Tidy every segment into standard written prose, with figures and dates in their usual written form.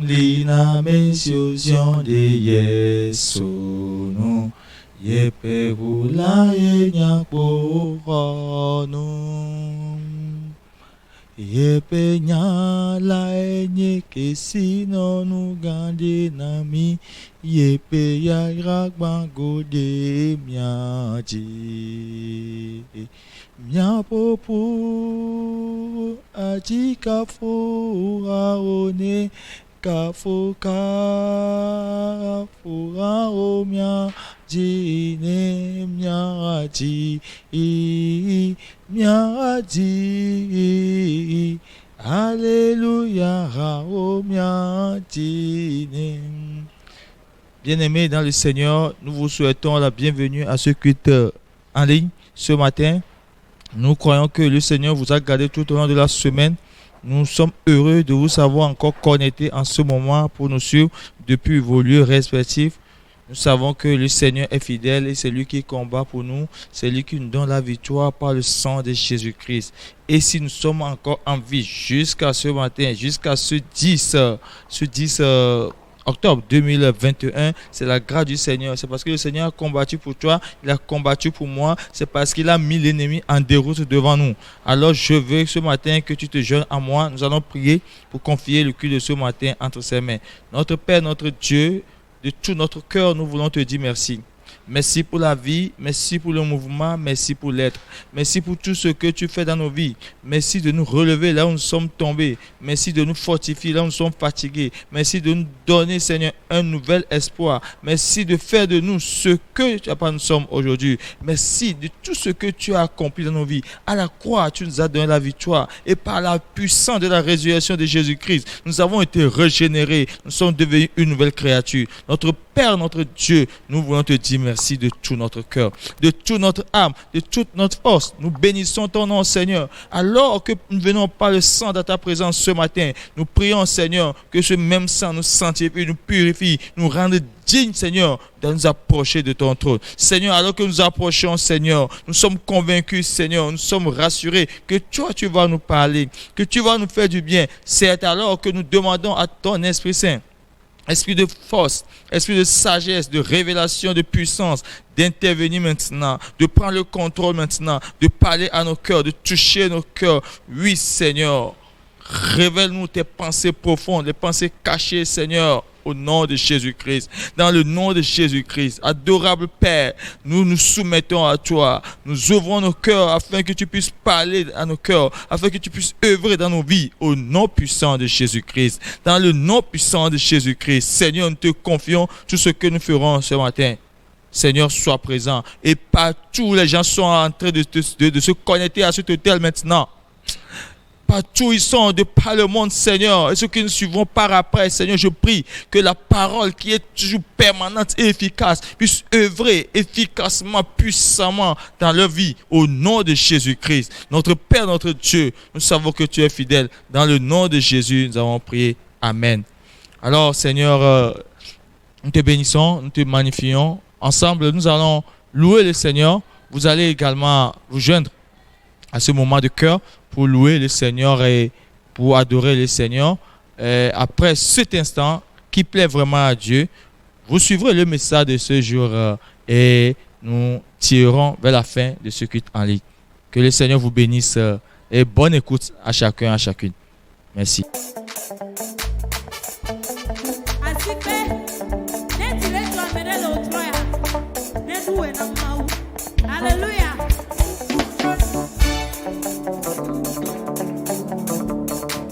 Lina mension de Yesu Yepe bula yenya porono Yepe nyala enye kesino nu gande nami Yepe ya rakbango de miaji Mia popo aji kafu aone Kafu o mia jine miaji Alléluia o mia jine. Bien-aimés dans le Seigneur, nous vous souhaitons la bienvenue à ce culte en ligne ce matin. Nous croyons que le Seigneur vous a gardé tout au long de la semaine. Nous sommes heureux de vous savoir encore connectés en ce moment pour nous suivre depuis vos lieux respectifs. Nous savons que le Seigneur est fidèle et c'est lui qui combat pour nous. C'est lui qui nous donne la victoire par le sang de Jésus-Christ. Et si nous sommes encore en vie jusqu'à ce matin, jusqu'à ce 10 octobre 2021, c'est la grâce du Seigneur. C'est parce que le Seigneur a combattu pour toi, il a combattu pour moi. C'est parce qu'il a mis l'ennemi en déroute devant nous. Alors je veux ce matin que tu te joignes à moi. Nous allons prier pour confier le culte de ce matin entre ses mains. Notre Père, notre Dieu, de tout notre cœur, nous voulons te dire merci. Merci pour la vie, merci pour le mouvement, merci pour l'être. Merci pour tout ce que tu fais dans nos vies. Merci de nous relever là où nous sommes tombés. Merci de nous fortifier là où nous sommes fatigués. Merci de nous donner, Seigneur, un nouvel espoir. Merci de faire de nous ce que tu as pas nous sommes aujourd'hui. Merci de tout ce que tu as accompli dans nos vies. À la croix, tu nous as donné la victoire. Et par la puissance de la résurrection de Jésus-Christ, nous avons été régénérés. Nous sommes devenus une nouvelle créature. Notre Père, notre Dieu, nous voulons te dire merci de tout notre cœur, de toute notre âme, de toute notre force. Nous bénissons ton nom, Seigneur. Alors que nous venons par le sang de ta présence ce matin, nous prions, Seigneur, que ce même sang nous sanctifie, nous purifie, nous rende dignes, Seigneur, de nous approcher de ton trône. Seigneur, alors que nous approchons, Seigneur, nous sommes convaincus, Seigneur, nous sommes rassurés que toi, tu vas nous parler, que tu vas nous faire du bien. C'est alors que nous demandons à ton Esprit Saint, esprit de force, esprit de sagesse, de révélation, de puissance, d'intervenir maintenant, de prendre le contrôle maintenant, de parler à nos cœurs, de toucher nos cœurs. Oui, Seigneur, révèle-nous tes pensées profondes, les pensées cachées, Seigneur, au nom de Jésus-Christ. Dans le nom de Jésus-Christ, adorable Père, nous nous soumettons à toi. Nous ouvrons nos cœurs afin que tu puisses parler à nos cœurs, afin que tu puisses œuvrer dans nos vies, au nom puissant de Jésus-Christ. Dans le nom puissant de Jésus-Christ, Seigneur, nous te confions tout ce que nous ferons ce matin. Seigneur, sois présent. Et partout, les gens sont en train de se connecter à cet hôtel maintenant. Partout ils sont de par le monde, Seigneur, et ceux qui nous suivront par après, Seigneur, je prie que la parole qui est toujours permanente et efficace puisse œuvrer efficacement, puissamment dans leur vie, au nom de Jésus-Christ. Notre Père, notre Dieu, nous savons que tu es fidèle. Dans le nom de Jésus, nous avons prié. Amen. Alors, Seigneur, nous te bénissons, nous te magnifions. Ensemble, nous allons louer le Seigneur. Vous allez également vous joindre à ce moment de cœur pour louer le Seigneur et pour adorer le Seigneur. Après cet instant qui plaît vraiment à Dieu, vous suivrez le message de ce jour et nous tirerons vers la fin de ce culte en ligne. Que le Seigneur vous bénisse et bonne écoute à chacun, à chacune. Merci. Alléluia.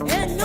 Yes.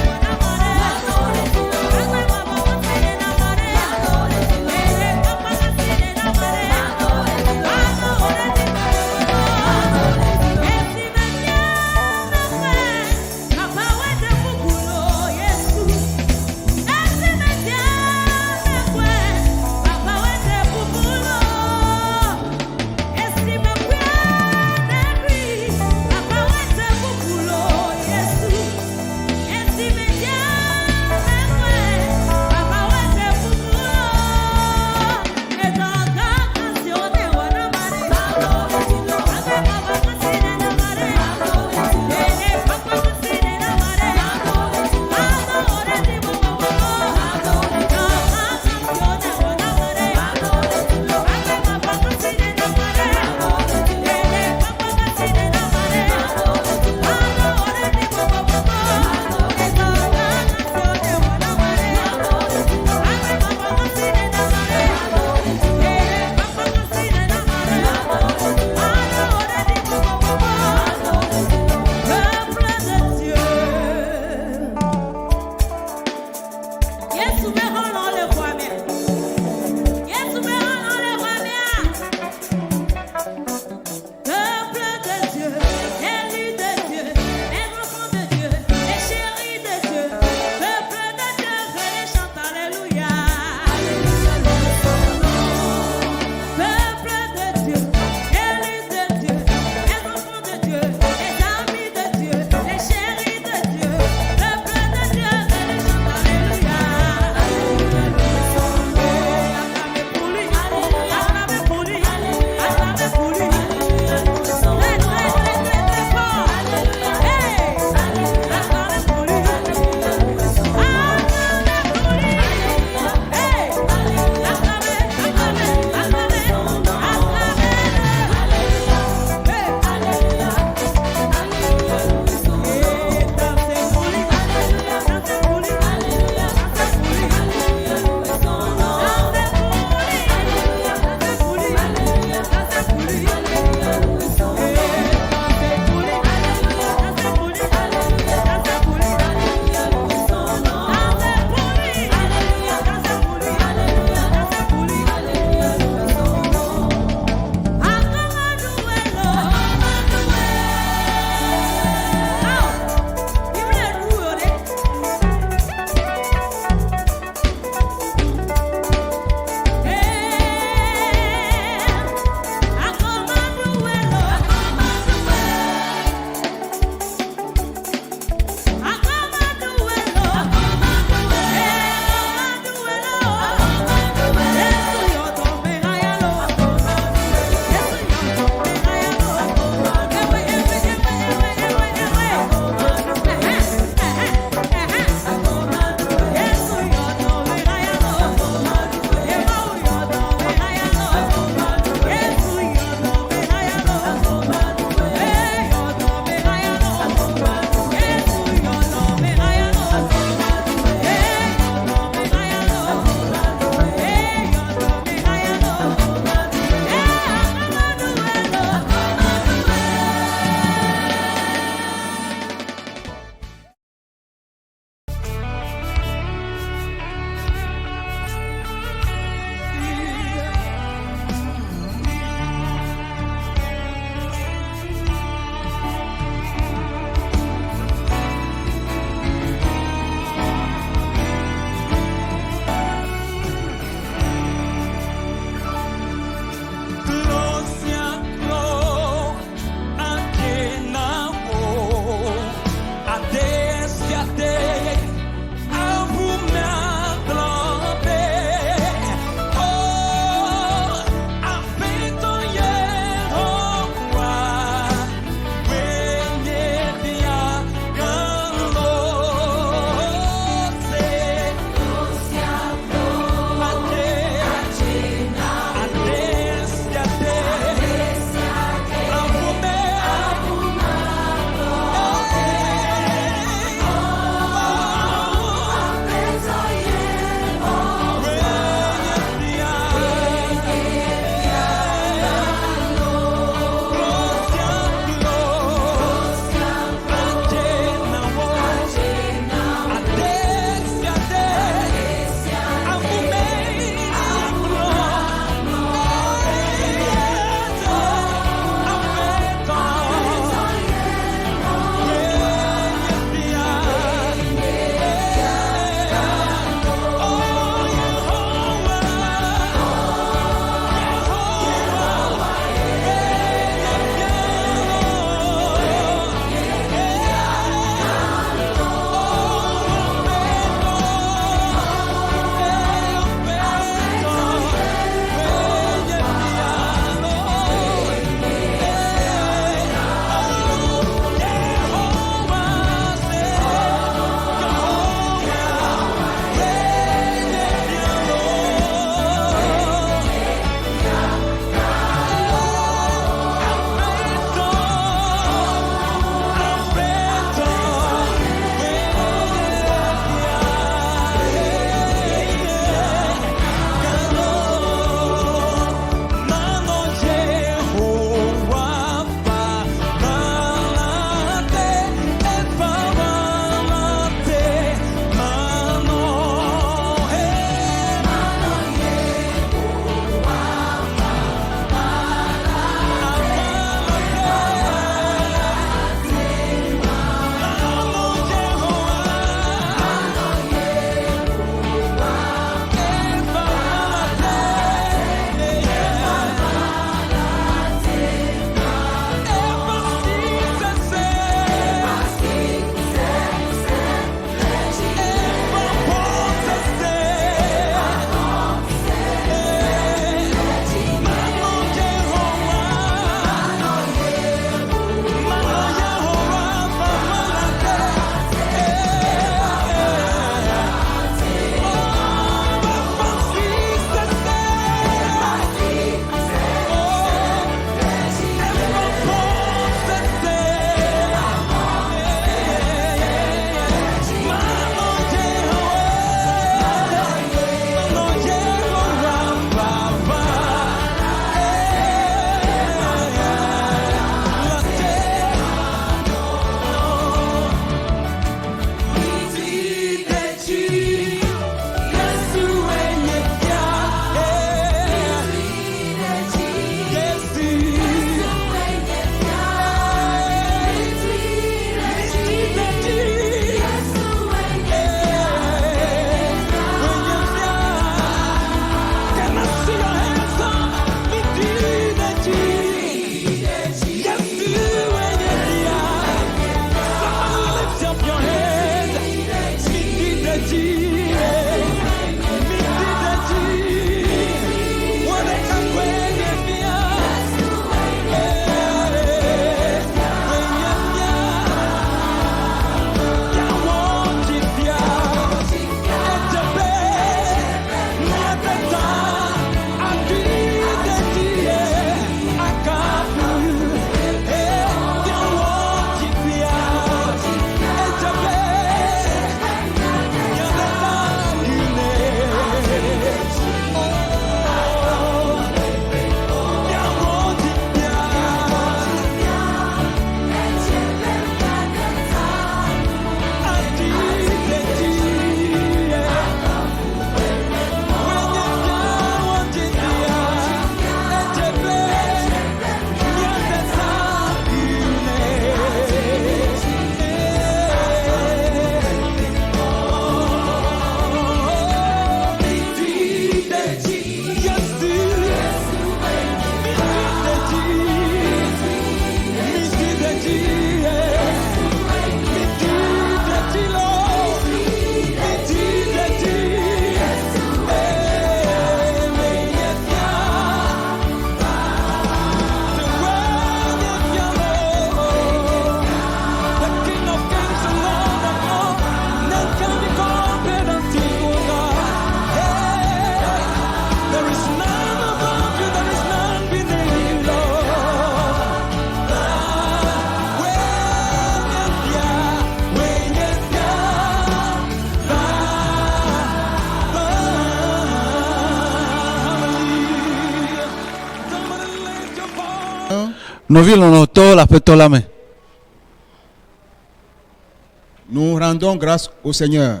Nous rendons grâce au Seigneur.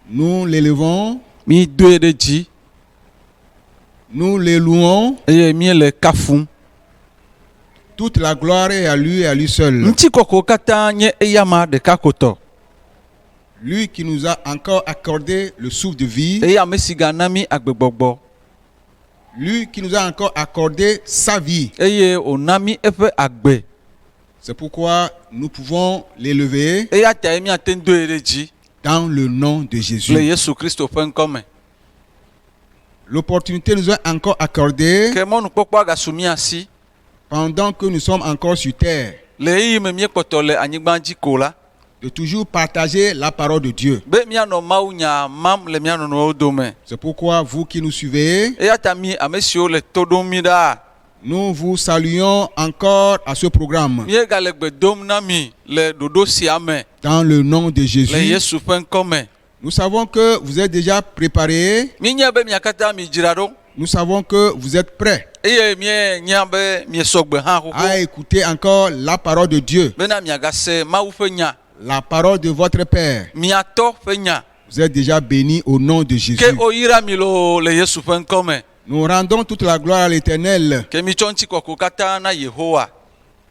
Nous l'élevons. Nous les louons. Toute la gloire est à lui et à lui seul. Lui qui nous a encore accordé le souffle de vie. Lui qui nous a encore accordé sa vie. C'est pourquoi nous pouvons l'élever dans le nom de Jésus. L'opportunité nous est encore accordée pendant que nous sommes encore sur terre de toujours partager la parole de Dieu. C'est pourquoi vous qui nous suivez, nous vous saluons encore à ce programme dans le nom de Jésus. Nous savons que vous êtes déjà préparés. Nous savons que vous êtes prêts à écouter encore la parole de Dieu, la parole de votre Père. Vous êtes déjà bénis au nom de Jésus. Nous rendons toute la gloire à l'Éternel.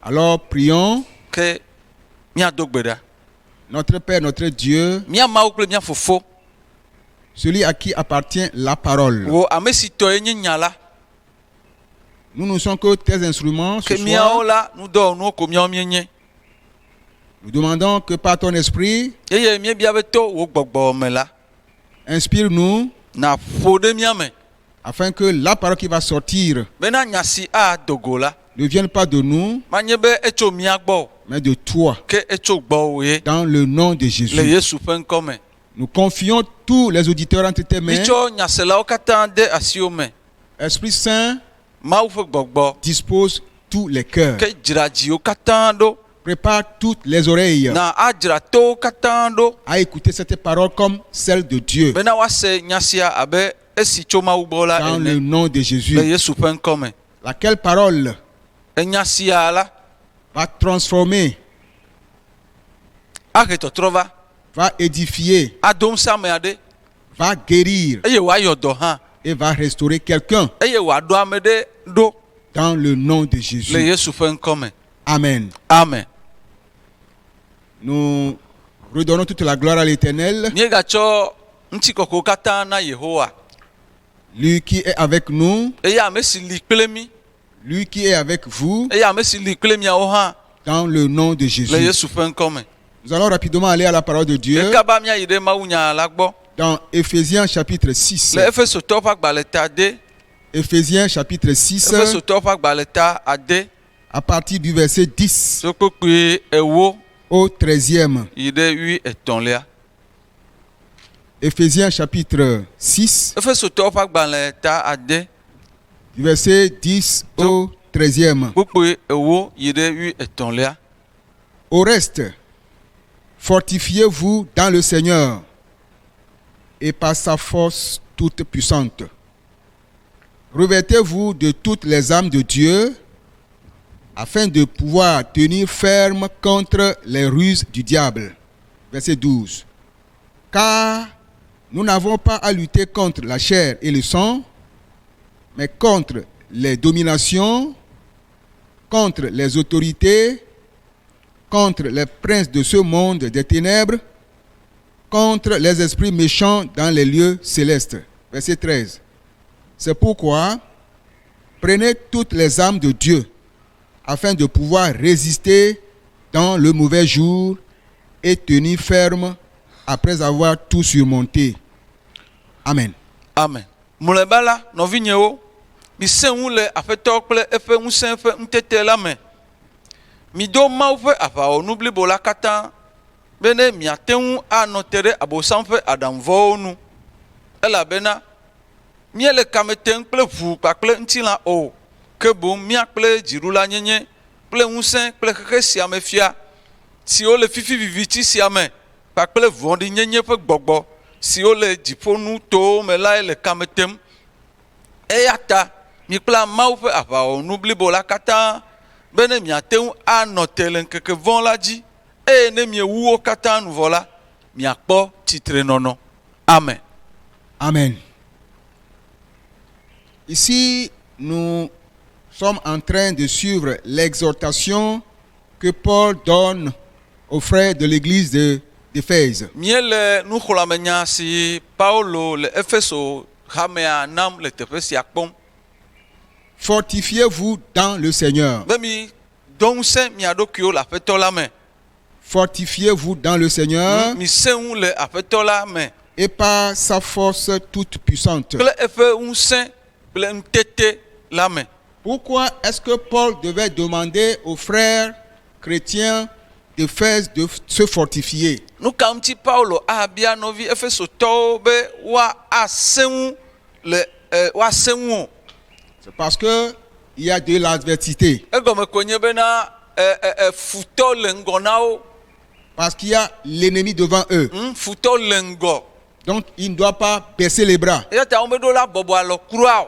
Alors prions. Notre Père, notre Dieu, celui à qui appartient la parole. Nous ne sommes que tes instruments ce soir. Nous demandons que par ton esprit, inspire-nous afin que la parole qui va sortir ne vienne pas de nous, mais de toi, dans le nom de Jésus. Nous confions tous les auditeurs entre tes mains. Esprit Saint, dispose tous les cœurs. Prépare toutes les oreilles à écouter cette parole comme celle de Dieu. Dans le nom de Jésus. Laquelle parole va transformer, va édifier, va guérir et va restaurer quelqu'un. Dans le nom de Jésus. Amen. Amen. Nous redonnons toute la gloire à l'Éternel. Lui qui est avec nous. Lui qui est avec vous. Dans le nom de Jésus. Nous allons rapidement aller à la parole de Dieu. Dans Éphésiens chapitre 6. Éphésiens chapitre 6. À partir du verset 10 au 13e. Éphésiens chapitre 6. Du verset 10 au 13e. Au reste, fortifiez-vous dans le Seigneur et par sa force toute puissante. Revêtez-vous de toutes les armes de Dieu afin de pouvoir tenir ferme contre les ruses du diable. Verset 12. Car nous n'avons pas à lutter contre la chair et le sang, mais contre les dominations, contre les autorités, contre les princes de ce monde des ténèbres, contre les esprits méchants dans les lieux célestes. Verset 13. C'est pourquoi prenez toutes les armes de Dieu afin de pouvoir résister dans le mauvais jour et tenir ferme après avoir tout surmonté. Amen. Amen. Mulebala novinyewo mi senwu le afeto kple efe ŋusẽ ƒe ŋutete la me. Mi do Mawu ƒe aʋawɔ nublibo la katã be ne miate ŋu anɔ te ɖe Abosam ƒe aɖaŋuvɔwo nu. Elabena míele kame tem kple ʋu kpakple ŋutilã o, ke boŋ mía kple dziɖula nyenye kple ŋusẽ kple xexe sia me fia siwo le fifi viviti sia me kpakple vɔ̃ɖi nyenye ƒe gbɔgbɔ siwo le dziƒonu towo me lae le kame tem. Eya ta mi kpla mawu ƒe aʋawɔnu blibo la katã be ne miate ŋu anɔ te le ŋkeke vɔ la dzi eye ne miewu wo katã nu vɔ la miakpɔ tsitrenɔnɔ. Amen. Amen. Ici, nous sommes en train de suivre l'exhortation que Paul donne aux frères de l'église d'Éphèse. Miele nuxlɔ̃amenya si Paulo le Efeso hamea nam le teƒe sia kpɔm. Fortifiez-vous dans le Seigneur. Be mi do ŋusẽ mia ɖokuiwo le Aƒetɔ la me. Fortifiez-vous dans le Seigneur Mi sẽ ŋu le Aƒetɔ la me et par sa force toute puissante. kple eƒe ŋusẽ kple ŋutete la me. Pourquoi est-ce que Paul devait demander aux frères chrétiens d'Éphèse de se fortifier? Nu ka ŋuti Paulo abia nɔvi Efesotɔwo be woasẽ ŋu le woasẽ ŋu o. C'est parce que il y a de l'adversité. Egɔme ko nye bena futɔ le ŋgɔ na wo. Parce qu'il y a l'ennemi devant eux. Futɔ le ŋgɔ. Donc, ils ne doivent pas baisser les bras. Eya ta womeɖo la bɔbɔ alɔ kura o.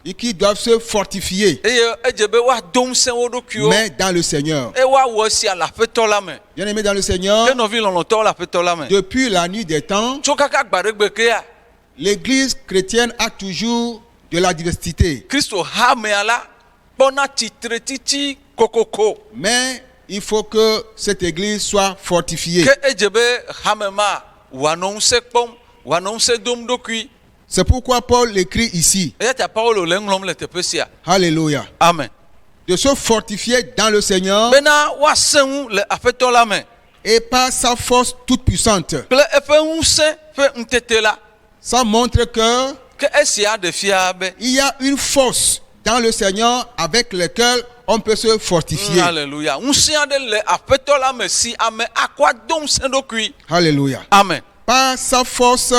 Et qu'ils doivent se fortifier. Eye edze be woado ŋusẽ wo ɖokuiwo. Mais dans le Seigneur. Eye woawɔ esia le Aƒetɔ la me. Bien aimé dans le Seigneur. Ke nɔvi lɔlɔ̃tɔwo le Aƒetɔ la me. Depuis la nuit des temps, Tso kaka gba ɖe gbe kea, l'église chrétienne a toujours de la diversité. Kristo hamea la kpɔna tsitre titi kokoko. Mais il faut que cette église soit fortifiée. Ke edze be hame ma wòanɔ ŋusẽ kpɔm, wòanɔ ŋusẽ dom ɖokui. C'est pourquoi Paul écrit ici. Eya ta Paulo le ŋlɔm le teƒe sia. Alléluia. Amen. De se fortifier dans le Seigneur Bena woasẽ ŋu le Aƒetɔ la me et par sa force toute puissante. kple eƒe ŋusẽ ƒe ŋutete la. Ça montre que Ke esia ɖe fia be il y a une force dans le Seigneur avec laquelle on peut se fortifier. Alléluia. Ŋusẽ aɖe le Aƒetɔ la me si ame akɔ ado ŋusẽ ɖokui. Alléluia. Amen. Par sa force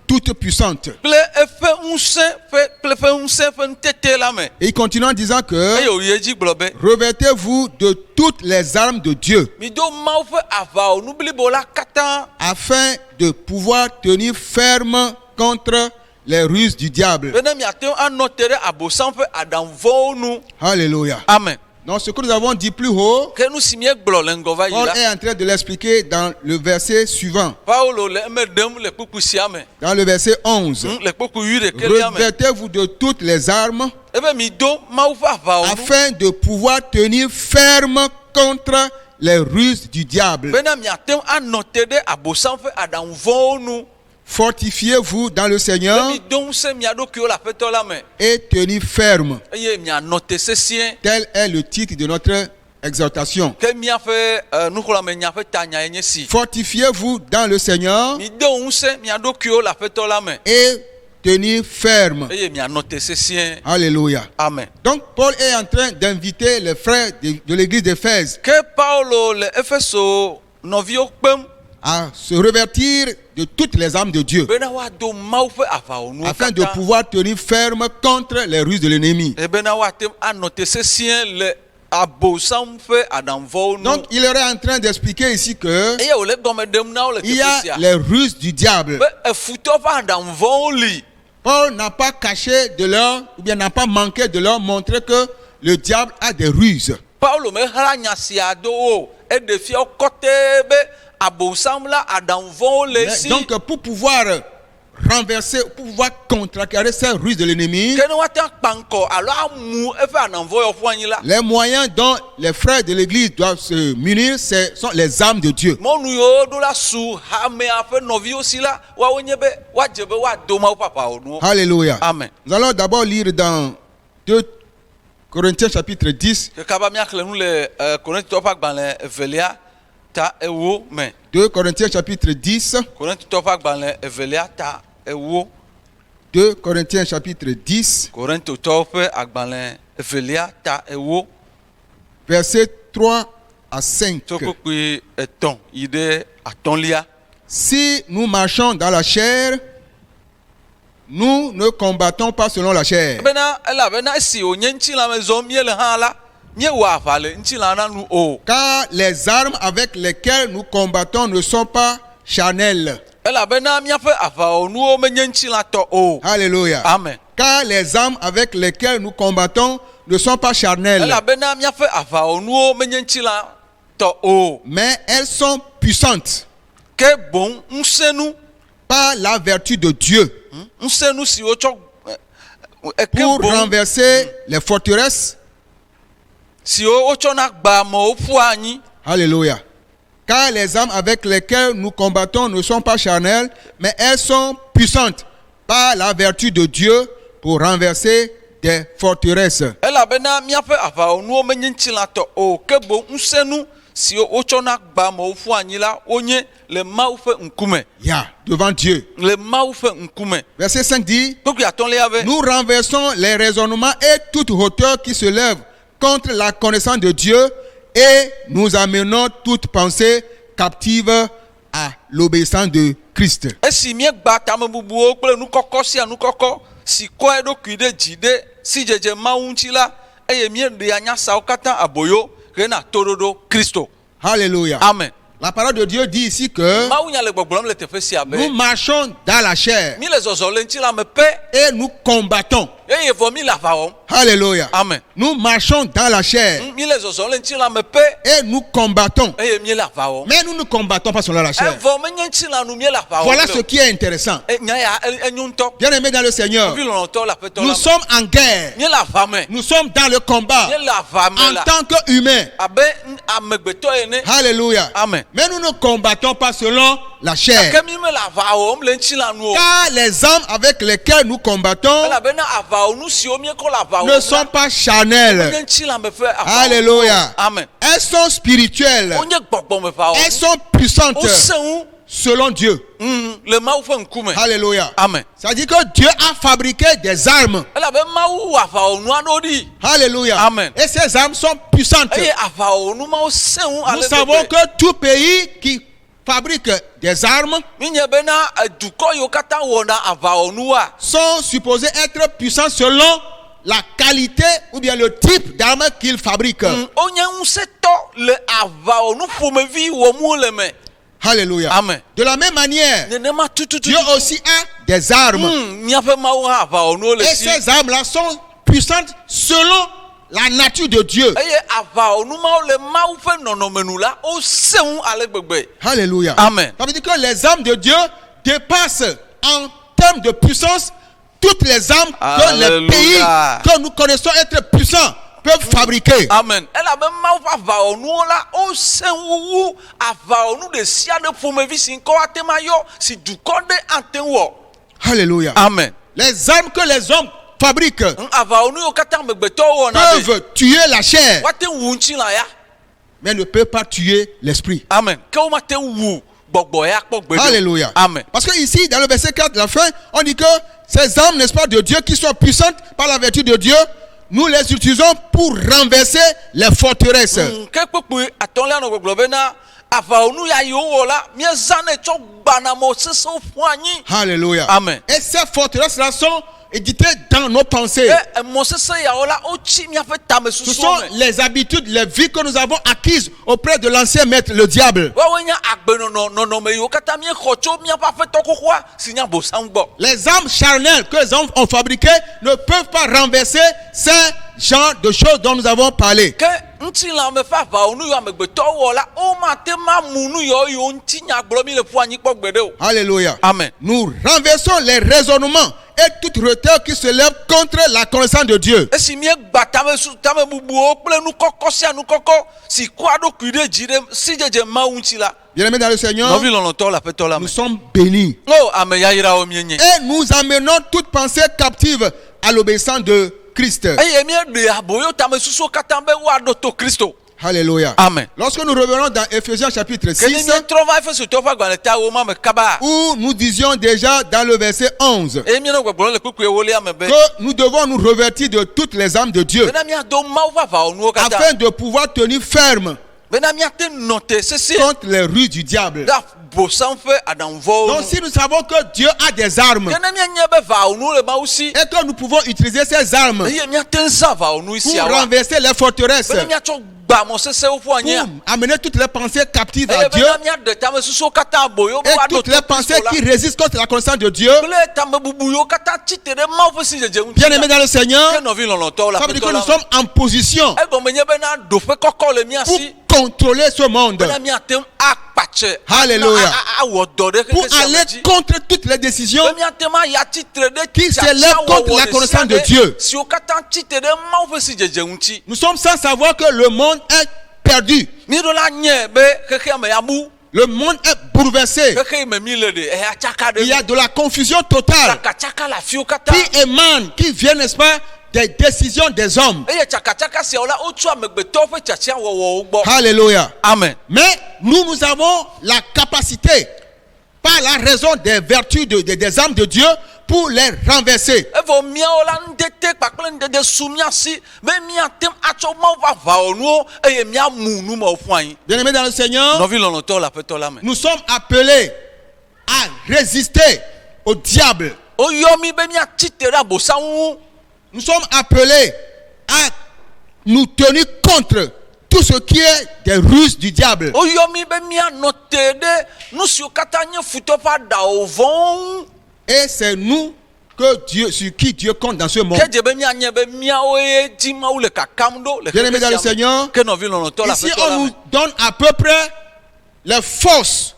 toute puissante. Kple eƒe ŋusẽ ƒe ŋutete la me. Et il continue en disant que Eye wòyi edzi gblɔ be revêtez-vous de toutes les armes de Dieu mido Mawu ƒe aʋawɔnu blibo la katã afin de pouvoir tenir ferme contre les ruses du diable. bena miate ŋu anɔ te ɖe Abosam ƒe aɖaŋuvɔwo nu. Alléluia. Amen. Donc ce que nous avons dit plus haut, Ke nu si míegblɔ le ŋgɔ va yi Paul la, est en train de l'expliquer dans le verset suivant, Paulo le eme ɖem le kpukpu sia me. dans le verset 11. Le kpukpu 11 me. Revêtez-vous de toutes les armes Ebe mido Mawu ƒe aʋawɔnu afin de pouvoir tenir ferme contre les ruses du diable. bena miate ŋu anɔ te ɖe Abosam ƒe aɖaŋuvɔwo nu. Fortifiez-vous dans le Be Seigneur mido ŋusẽ mia ɖokuiwo le Aƒetɔ la me et tenir ferme. eye mianɔ te sesĩe. Tel est le titre de notre exhortation. Ke míaƒe nuxlɔ̃amenya ƒe tanya ye nye si. Fortifiez-vous dans le Seigneur Mido ŋusẽ mia ɖokuiwo le Aƒetɔ la me et tenir ferme. eye mianɔ te sesĩe. Alléluia. Amen. Donc Paul est en train d'inviter les frères de l'église d'Éphèse Ke Paulo le Efeso nɔviwo kpem à se revêtir de toutes les armes de Dieu bena woado Mawu ƒe aʋawɔnuwo afin de katã pouvoir tenir ferme contre les ruses de l'ennemi. bena woate anɔ te sesĩe le Abosam ƒe aɖaŋuvɔwo nu. Donc il est en train d'expliquer ici que Eye wòle gɔme ɖem na wo le il y teƒe a sia les ruses du diable. be efutɔ ƒe aɖaŋuvɔwo li. Paul n'a pas caché de leur, ou bien n'a pas manqué de leur montrer que le diable a des ruses. Paulo mexla nya sia do o. Eɖe fia wo kɔtɛe be Abosam la aɖaŋuvɔwo le Mais si. donc pour pouvoir renverser, pour pouvoir contrecarrer ces ruses de l'ennemi, Ke ne woate akpa ŋkɔ alo amu eƒe aɖaŋuvɔ yɔ ƒu anyi la. les moyens dont les frères de l'église doivent se munir, ce sont les armes de Dieu. Mɔnu yiwo ɖo la su hamea ƒe nɔviwo si la, woawo nye be woadze be woado Mawu ƒe aʋawɔnuwo. Alléluia. Amen. Nous allons d'abord lire dans 2 Corinthiens chapitre 10. Ke kaba míaxlẽ nu le Korintitɔwo ƒe agbalẽ evelia ta ewo me. 2 Corinthiens chapitre 10. Korintitɔwo ƒe agbalẽ evelia ta ewo. 2 Corinthiens chapitre 10, Korintitɔwo ƒe agbalẽ evelia ta ewo. versets 3 à 5. Tso kpukpui etɔ̃ yi ɖe atɔ̃lia. Si nous marchons dans la chair, nous ne combattons pas selon la chair. Bena elabena esi wònye ŋutilãme zɔm míele hã la, míewɔ aʋa le ŋutilã na nu o. Car les armes avec lesquelles nous combattons ne sont pas charnelles. Elabena míaƒe aʋawɔnuwo menye ŋutilãtɔ o. Alléluia. Amen. car les armes avec lesquelles nous combattons ne sont pas charnelles, elabena míaƒe aʋawɔnuwo menye ŋutilã tɔ o, mais elles sont puissantes ke boŋ ŋusẽnu, par la vertu de Dieu ŋusẽnu siwo tsɔ ke pour boŋ renverser les forteresses. siwo wotsɔna gba amewo ƒua anyi. Alléluia. Car les armes avec lesquelles nous combattons ne sont pas charnelles, mais elles sont puissantes par la vertu de Dieu pour renverser des forteresses. Elabena míaƒe aʋawɔnuwo menye ŋutilã tɔ o, ke boŋ ŋusẽnu siwo wotsɔna gba amewo ƒua anyi la wonye le Mawu ƒe ŋkume, Yeah, devant Dieu. le Mawu ƒe ŋkume. Verset 5 dit, Kpekpe atɔ̃lia be nous renversons les raisonnements et toute hauteur qui se lève contre la connaissance de Dieu et nous amenons toute pensée captive à l'obéissance de Christ. esi míegba tamebubuwo kple nukɔkɔ sia nukɔkɔ si kɔe ɖokui ɖe dzi ɖe si dzedze Mawu ŋuti la, eye míeɖea nyasawo katã aboyo hena toɖoɖo Kristo. Alléluia. Amen. La parole de Dieu dit ici que Mawu nya le gbɔgblɔm le teƒe sia be nous marchons dans la chair mí le zɔzɔ le ŋutilã me pe et nous combattons. eye vɔ mí le aʋa wɔm. Alléluia. Amen. Nous marchons dans la chair Mí le zɔzɔ le ŋutilã me pe et nous combattons. eye mí le aʋa wɔm. Mais nous ne combattons pas seulement la chair. Evɔ menye ŋutilã nu mí le aʋa wɔm. Voilà ce qui est intéressant. Nya ya enyo ŋutɔ. Bien-aimés dans le Seigneur, Vi lɔlɔ̃tɔ le aƒetɔ nous la me. sommes en guerre. Mí le aʋa me. Nous sommes dans le combat Mí le aʋa me en la tant qu'humains. abe amegbetɔ ene. Alléluia. Amen. Mais nous ne combattons pas selon la chair. Ke mí me le aʋa wɔm le ŋutilã nu o. Car les armes avec lesquelles nous combattons Elabena aʋawɔnu siwo míekɔ le aʋa ne wɔm sont la pas menye charnelles. ŋutilã me ƒe aʋawɔnu. Alléluia. Amen. Elles sont spirituelles. Wonye gbɔgbɔme Elles ʋawɔnu. sont puissantes Wosẽ ŋu selon Dieu. le Mawu ƒe ŋkume. Alléluia. Amen. Ça dit que Dieu a fabriqué des armes. Elabe Mawu wɔ aʋawɔnu aɖewo ɖi. Alléluia. Amen. Et ces armes sont puissantes. Eye aʋawɔnu mawo sẽ ŋu Nous ale savons gbegbe. que tout pays qui fabrique des armes Mínye bena dukɔ yiwo katã wɔna aʋawɔnua sont supposés être puissants selon la qualité ou bien le type d'armes qu'ils fabriquent. wonye ŋusẽtɔ le aʋawɔnu ƒomevi wɔm wole me. Alléluia. Amen. De la même manière, Nenema tututu. Dieu aussi a des armes. Míaƒe Mawu hã aʋawɔnuwo le Et si. ces armes-là sont puissantes selon la nature de Dieu. Eye aʋawɔnu mawo le Mawu ƒe nɔnɔme nu la wosẽ ŋu ale gbegbe. Alléluia. Amen. Ça veut dire que les armes de Dieu dépassent en termes de puissance toutes les armes que les pays Alléluia. que nous connaissons être puissants peuvent fabriquer. Amen. Elabe Mawu ƒe aʋawɔnuwo la wosẽ ŋu wu aʋawɔnu ɖe sia ɖe ƒomevi si ŋkɔ ate ma yɔ si dukɔ ɖe ate ŋu wɔ. Alléluia. Amen. Les armes que les hommes fabriquent Aʋawɔnu yiwo katã amegbetɔwo wɔna ɖe peuvent tuer la chair, woate wu ŋutilã ya. mais ne peuvent pas tuer l'esprit. Amen. Ke womate wu gbɔgbɔ ya kpɔ gbeɖe o. Alléluia. Amen. Parce que ici, dans le verset 4, la fin, on dit que ces armes, n'est-ce pas, de Dieu, qui sont puissantes par la vertu de Dieu, nous les utilisons pour renverser les forteresses. Ke kpekpe atɔ̃lia nɔ gbɔgblɔ bena aʋawɔnu ya yiwo wɔ la míezãnɛ tsɔ gbana mɔ sesẽwo ƒu anyi. Alléluia. Amen. Et ces forteresses-là sont éditées dans nos pensées. Ke emɔ sesẽ yawo la wotsi míaƒe tame Ce sont susuwo me. les habitudes, les vies que nous avons acquises auprès de l'ancien maître, le diable. Woawoe nye agbenɔnɔ nɔnɔme yiwo katã míexɔ tso míaƒe aƒetɔ xoxoa si nye abosam gbɔ. Les armes charnelles que les hommes ont fabriquées ne peuvent pas renverser ces genres de choses dont nous avons parlé. Ke ŋutilã me ƒe aʋawɔnu yiwo amegbetɔwo wɔ la womate ma mu nu yiwo ŋuti nya gblɔ mi le ƒu anyi kpɔ gbeɖe o. Alléluia. Amen. Nous renversons les raisonnements et toute hauteur qui se lève contre la connaissance de Dieu. Esi míegba tame bubuwo kple nukɔkɔ sia nukɔkɔ si kɔa ɖokui ɖe dzi ɖe si dzedze Mawu ŋuti la. Bien-aimés dans le Seigneur, Nɔvi lɔlɔ̃tɔ le aƒetɔ la me. nous sommes bénis. O ame yayrawo míenye. Et nous amenons toute pensée captive à l'obéissance de Christ. Eye míeɖe aboyo tame susuwo katã be woaɖo to Kristo. Alléluia. Amen. Lorsque nous revenons dans Ephésiens chapitre Ke ne 6, míetrɔ va Efesotɔwo ƒe agbalẽta woma me kaba. où nous disions déjà dans le verset 11 Eye míenɔ gbɔgblɔm le kpekpe ewolia me be. que nous devons nous revêtir de toutes les armes de Dieu Bena míado Mawu ƒe aʋawɔnuwo katã. afin de pouvoir tenir ferme Bena míate nɔ te sesĩe contre les ruses du diable. ɖe abosam ƒe aɖaŋuvɔwo Donc nu. si nous savons que Dieu a des armes Ke ne míenye be aʋawɔnu le Mawu si. et que nous pouvons utiliser ces armes Eye míate ŋu zã aʋawɔnu pour siawoa. renverser les forteresses, Bena míatsɔ gba mo sese wo fu pour anya amener toutes les pensées captives e à Dieu be na de tame susu kata boyo et toutes les pensées qui résistent contre la connaissance de Dieu. le tame bubu yo kata chitere ma fu si jeje Bien aimé dans le Seigneur, que no vi lon to la ça veut dire que pe nous sommes en position e go menye be na do fe kokko le mi pour asi contrôler ce monde, be na mi atem akpache Alléluia. awo do de pour aller contre toutes les décisions be mi atem ya chitere de qui s'élèvent contre la connaissance de Dieu. si o kata chitere ma fu si jeje unti Nous sommes sans savoir que le monde est perdu. mi do la nye be keke me ya bu Le monde est bouleversé. keke me mi le de e achaka de Il y a de la confusion totale chaka la fi o kata qui émane, qui vient, n'est-ce pas, des décisions des hommes. eye chaka si ola o tu amegbeto fe chachia wo gbo Alléluia. amen Mais nous avons la capacité, par la raison des vertus des âmes de Dieu, pour les renverser. evo mia ola ndete pakple ndede sumia si be mia tem acho ma va onu eye mia munu ma ofuan Bien-aimés dans le Seigneur, no vi lono to la peto la me nous sommes appelés à résister au diable. o yomi be mia titera bosawu Nous sommes appelés à nous tenir contre tout ce qui est des ruses du diable. o yomi be mia notede nu si o katanye futo fa da ovon Et c'est nous que Dieu, sur qui Dieu compte dans ce monde. keje be mia nye be mia oye di ma ule kakamdo le Bien-aimés dans le Seigneur, que no vi lono to la ici peto la on me nous donne à peu près les forces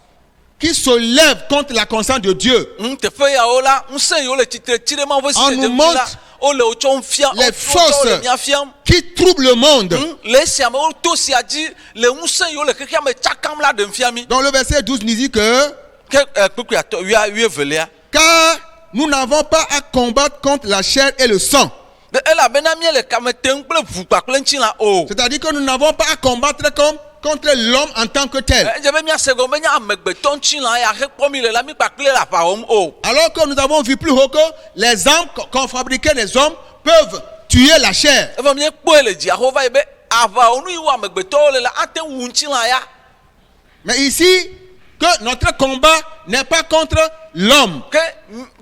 qui se lèvent contre la conscience de Dieu. te fe ya ola nse yo le titre tire ma vo si On nous montre o le o chon fia les forces mia fiam qui troublent le monde. le siame o to si adi le nse yo le keke me chakam la de fiami Dans le verset 12 nous dit que que kpekpe ato wi velia car nous n'avons pas à combattre contre la chair et le sang. de ela bena mi le kame tem kple vu kpakple nti la o C'est-à-dire que nous n'avons pas à combattre contre l'homme en tant que tel. je be mi asego be nya amegbeto nti la ya hekpo mi le la mi kpakple la pa o Alors que nous avons vu plus haut que les armes qu'ont fabriquées les hommes peuvent tuer la chair. e va mi kpo le dia ho va be ava onu iwa amegbeto le la ate wu nti la ya Mais ici, que notre combat n'est pas contre l'homme, ke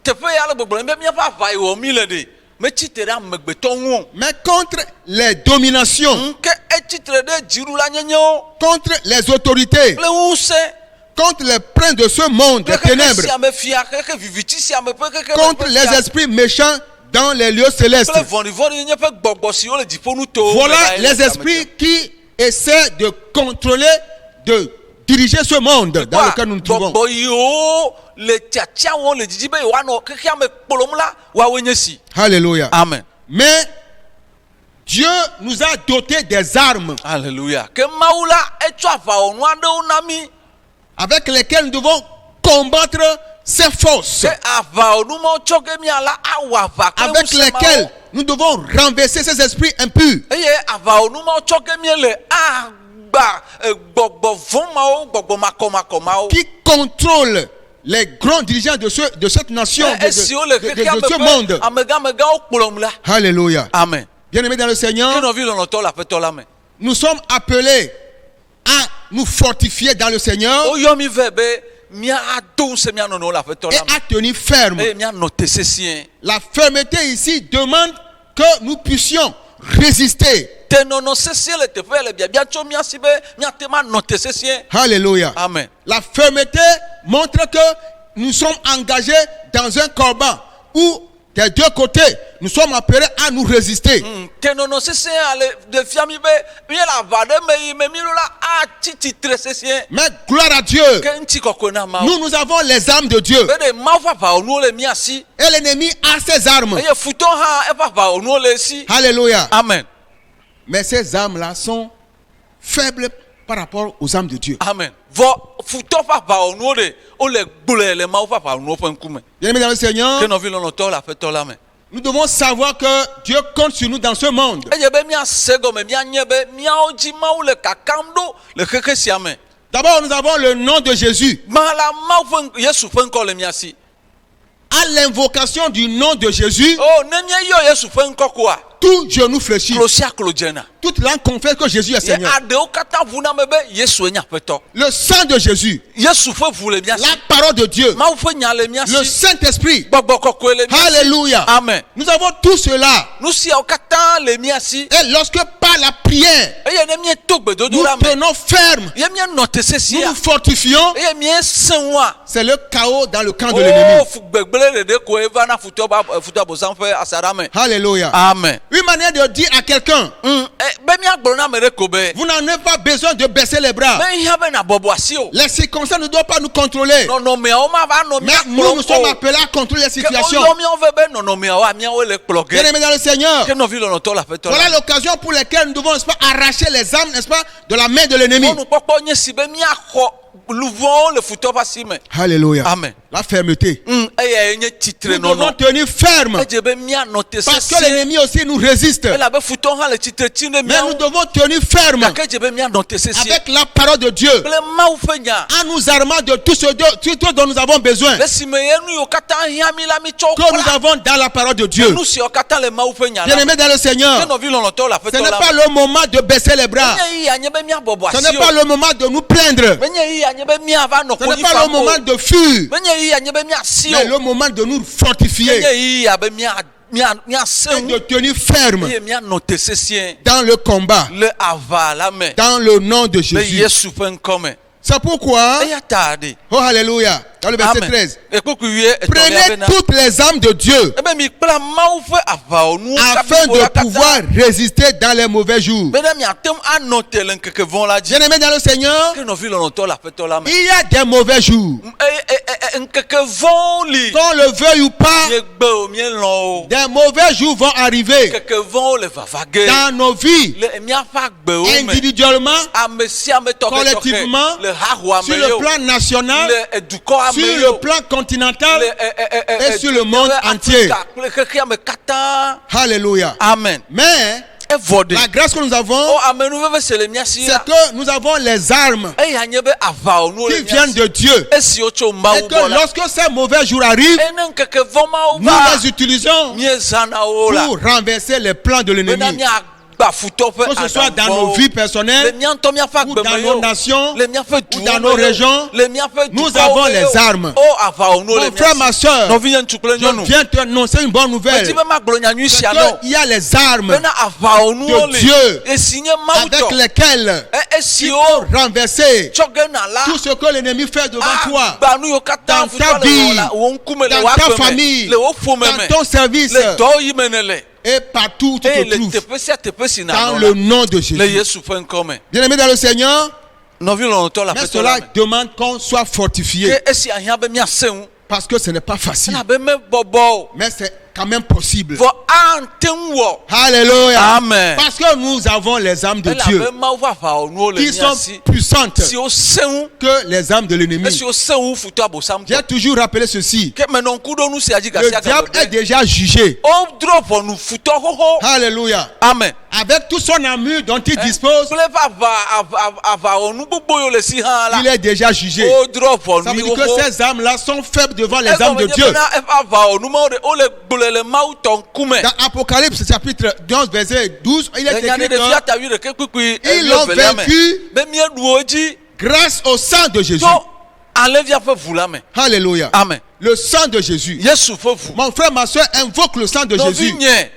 te fe ya le gbogbo be mi fa va iwo mi le de me titere amegbeto wu mais contre les dominations, ke e titere de jiru la nyenyo contre les autorités, le wuse contre les princes de ce monde des ténèbres, contre les esprits méchants dans les lieux célestes. Voilà les esprits qui essaient de contrôler, de diriger ce monde dans lequel nous nous trouvons. Alléluia. Amen. Mais Dieu nous a dotés des armes Alléluia. Que maula avec lesquelles nous devons combattre ces forces, avec lesquelles nous devons renverser ces esprits impurs. Qui contrôle les grands dirigeants de cette nation, de ce monde. Alléluia. Amen. Bien-aimés dans le Seigneur, nous sommes appelés à nous fortifier dans le Seigneur et à tenir ferme. La fermeté ici demande que nous puissions résister. Alléluia. Amen. La fermeté montre que nous sommes engagés dans un combat où des deux côtés nous sommes appelés à nous résister. Mais gloire à Dieu, nous avons les armes de Dieu et l'ennemi a ses armes. Alléluia. Amen. Mais ces armes-là sont faibles par rapport aux armes de Dieu. Amen. Bien-aimés dans le Seigneur, nous devons savoir que Dieu compte sur nous dans ce monde. D'abord, nous avons le nom de Jésus. À l'invocation du nom de Jésus, tout genou fléchit, toute langue confesse que Jésus est ye Seigneur. aɖewo katã ʋu na me be Yesu nye aƒetɔ. Le sang de Jésus, Yesu ƒe ʋu le mía si. la parole de Dieu, Mawu ƒe nya le mía le si. Saint-Esprit. Gbɔgbɔ kɔkɔe le mía si. Alléluia. Amen. Nous avons tout cela. Nu siawo katã le mía si. Et lorsque par la prière, Eye ne míeto gbedodo nous la me. tenons ferme, Ye míenɔ te nous sesia. nous fortifions, Eye míesẽ ŋua. c'est le chaos dans le camp de l'ennemi. Oh, gbegblẽ ɖeɖe ko eva na futɔ abosam ƒe asaɖa me. Alléluia. Amen. Une manière de dire à quelqu'un, Be míagblɔ na ame ɖe ko be. vous n'en avez pas besoin de baisser les bras. Mehiã be nabɔbɔ asi o. Les circonstances ne doivent pas nous contrôler. Nɔnɔmeawo mava nɔ Mais nous, míakplɔm nous sommes o. appelés à contrôler les Ke situations. woyɔ míawo ve be nɔnɔmeawo amiawo le kplɔ Bien ge. aimés dans le Seigneur, Ke nɔvi lɔlɔtɔ le aƒetɔ voilà la. l'occasion pour laquelle nous devons, n'est-ce pas, arracher les âmes, n'est-ce pas, de la main de l'ennemi. Nukpɔkpɔ nye si be míaxɔ luvɔwo le futɔ ƒe asi me. Alléluia. Amen. La fermeté. Eyae nye Nous tsitre devons nɔnɔ. tenir ferme. Edze be míanɔ te Parce que sesie. l'ennemi aussi nous résiste. Elabe futɔ hã le tsitre tsi ne Mais nous míawo. devons tenir ferme Gake edze be míanɔ te sesie. avec la parole de Dieu. Kple Mawu ƒe nya. En nous armant de tout ce dont nous avons besoin. Le esime ye nu yiwo katã hiã mi la mitsɔ Que nous avons dans la parole de Dieu. nu siwo katã le Mawu ƒe nya Bien la. aimés dans le Seigneur, Ke nɔvi lɔlɔtɔ le ce aƒetɔ n'est la pas me. le moment de baisser les bras. Menye yi anye be míabɔbɔ Ce asi n'est pas o. le moment de nous plaindre. Menye yi anye be míava nɔ Ce n'est konyi pas le fam o. moment de fuir. Menye yi anye be míasi Mais o. le moment de nous fortifier Menye yi abe míasẽ et de ŋu. tenir ferme Eye míanɔ te sesie dans le combat, le ava la me. dans le nom de Le Jésus. Yesu ƒe ŋkɔ me. C'est pourquoi, Eya ta ɖe. oh alléluia, dans le verset 13, Ekpekpe wie etɔ̃lia prenez bena. toutes les âmes de Dieu Ebe mi kpla Mawu ƒe aʋawɔnuwo afin de pouvoir résister dans les mauvais jours. bena miate ŋu anɔ te le ŋkeke vɔ la dzi. Bien aimé dans le Seigneur, Ke nɔvi lɔlɔtɔ le aƒetɔ la me. il y a des mauvais jours. Ŋkeke vɔwo li. Qu'on le veuille ou pas, Miegbe o mielɔ̃ o. des mauvais jours vont arriver Ŋkeke vɔwo le vava ge. dans nos vies, Le míaƒe agbewo me. individuellement, Ame sia ame tɔxɛtɔxɛ collectivement, le haxoa sur me le yo. plan national, Le dukɔ ame sur yo. le plan continental Le et sur le monde entier. Kple xexea me katã. Alléluia. Amen. Mais Evɔ ɖe. la grâce que nous avons, O amenuveve se le mía si c'est la. que nous avons les armes Eya nye be aʋawɔnuwo le qui mía viennent si. de Dieu. Esiwo tso Et Mawu que gbɔ la. lorsque ces mauvais jours arrivent, Ene ŋkeke vɔ mawo nous va. les utilisons Míezãna wo la. pour renverser les plans de Bena l'ennemi. míagba futɔ ƒe Que ce soit dans aɖaŋuvɔwo. nos vies Le personnelles mía ŋutɔ míaƒe ou dans agbeme nos yo. nations, Le míaƒe ou duwo dans me nos yo. régions, Le míaƒe nous dukɔwo avons me les yo. armes. O aʋawɔnuwo le Mon frère, mía ma si. soeur, Nɔvinye ŋutsu kple je nyɔnu. viens te annoncer une bonne nouvelle. Medi be magblɔ nyanyui C'est sia nɔ. qu'il y a les armes Bena aʋawɔnuwo de Dieu le. Esi nye Mawu avec tɔ. lesquelles tu Esiwo peux renverser tsɔ ge na la. tout ce que l'ennemi fait devant toi, Agba nu yiwo katã dans futɔ ta le vie, wɔ la wo ŋkume le dans wo ta agbe me, famille, le wo ƒome dans me, ton service le dɔwɔyi me ne le. et partout où tu Eye te le trouves. teƒe sia teƒe si Dans nanɔ le la. nom de Le Jésus. Yesu ƒe ŋkɔ me. Bien-aimé dans le Seigneur, Nɔvi lɔlɔtɔ le mais aƒetɔ cela la me. demande qu'on soit fortifié Ke esi ahiã be míasẽ ŋu. parce que ce n'est pas facile. Elabe mebɔbɔ o. Mais c'est quand même possible. Vɔ ante ŋu wɔ. Alléluia. Amen. Parce que nous avons les âmes de Dieu Elabe Mawu ƒe aʋawɔnuwo le qui mía sont si. puissantes Siwo sẽ ŋu. que les âmes de l'ennemi. Esiwo sẽ ŋu futɔ abosam J'ai tɔ. toujours rappelé ceci. Ke menɔ ŋku ɖo nu sia dzi Le gasia diable est gaɖe. déjà jugé. Wodrɔ ʋɔnu futɔ xoxo. Alléluia. Amen. Avec tout son armure dont il dispose, Kple eƒe aʋawɔnu gbogbo yiwo le si hã la. il est déjà jugé. Wodrɔ Ça veut ʋɔnu dire que xoxo. ces âmes-là sont faibles devant les âmes de Dieu. Bena eƒe aʋawɔnu mawo ɖe wole gblɔe le Mawu tɔ ŋkume. Dans Apocalypse chapitre 11 verset 12, il est Le écrit nya ne ɖevia que ta wi ɖeke kpukpui ils l'ont evelia me. vaincu Be míeɖu wo dzi grâce au sang de Jésus. to alẽvia ƒe ʋu la me. Alléluia. Amen. Le sang de Jésus. Yesu ƒe ʋu. Mon frère, ma soeur, invoque le sang de Jésus Nɔvi nye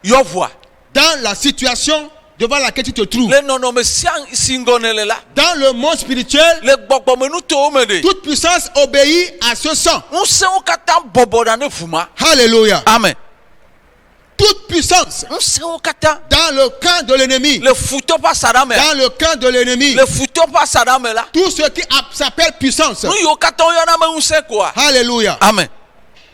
yɔʋua. dans la situation devant laquelle tu te trouves. Le nɔnɔme sia si ŋgɔ ne le la. Dans le monde spirituel, Le gbɔgbɔmenutowo me ɖe. toute puissance obéit à ce sang. Ŋusẽwo katã bɔbɔ ɖa ne ʋu ma. Alléluia. Amen. Toute puissance Ŋusẽwo katã dans le camp de l'ennemi. le futɔ ƒe asaɖa me. Dans le camp de l'ennemi. Le futɔ ƒe asaɖa me la. Tout ce qui s'appelle puissance. Nu yiwo katã woyɔna me ŋusẽ koa. Alléluia. Amen.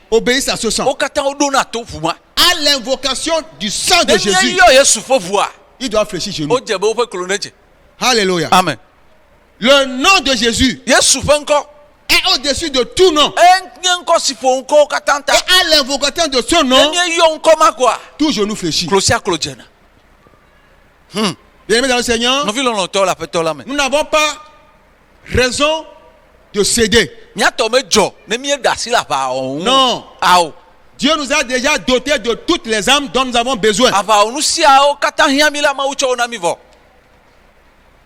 Obéissent à ce sang. Wo katã woɖona to ʋu ma. À l'invocation du sang de Ne Jésus, míeyɔ Yesu ƒe ʋua. il doit fléchir chez nous. Wodze be woƒe klo ne dze. Alléluia. Amen. Le nom de Jésus Yesu ƒe ŋkɔ. est au-dessus de tout nom. Enye ŋkɔ si ƒo ŋkɔwo katã ta. Et à l'invocation de ce Ne nom, míeyɔ ŋkɔ ma koa. tout genou fléchit. Klo sia klo dzena. Bien aimé dans le Seigneur, Nɔvi lɔlɔtɔ le aƒetɔ la me. nous n'avons pas raison de céder. Míatɔ me dzɔ ne míeɖe asi le aʋawɔnu ŋu. Non. Awo. Dieu nous a déjà dotés de toutes les âmes dont nous avons besoin. ava onu siawo katã hiã mi la mawu tsɔ wo na mi vɔ.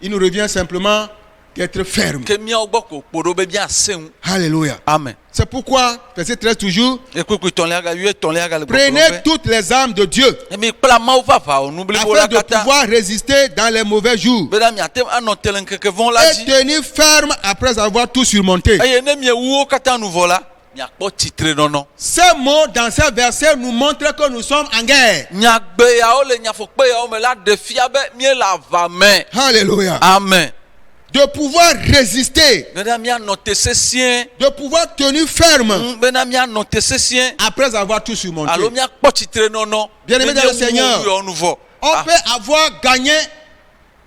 Il nous revient simplement d'être ferme. Ke miawo gbɔ ko kpo ɖo be miasẽ ŋu. Alléluia. Amen. C'est pourquoi, verset 13 toujours, Ekpekpe tɔ̃lia ga 8 ga le gbɔgblɔ prenez be. toutes les âmes de Dieu Mi kpla mawu ƒe aʋawɔ nu blibo la afin de katã. pouvoir résister dans les mauvais jours Bena miate anɔ te le ŋkeke vɔ la et dzi. tenir ferme après avoir tout surmonté. Eye ne miewu wo katã nu vɔ la, miakpɔ titrenɔnɔ. Ces mots dans ces versets nous montrent que nous sommes en guerre. Nyagbe yawo le nyafɔkpe yawo me la ɖe fia be mie le ava me. Alléluia. Amen. De pouvoir résister, Bena mianɔ te sesĩe. de pouvoir tenir ferme Bena mianɔ te sesĩe. après avoir tout surmonté. Alo miakpɔ titrenɔnɔ. Bien-aimé dans le Seigneur. Yɔ nu vɔ. On peut avoir gagné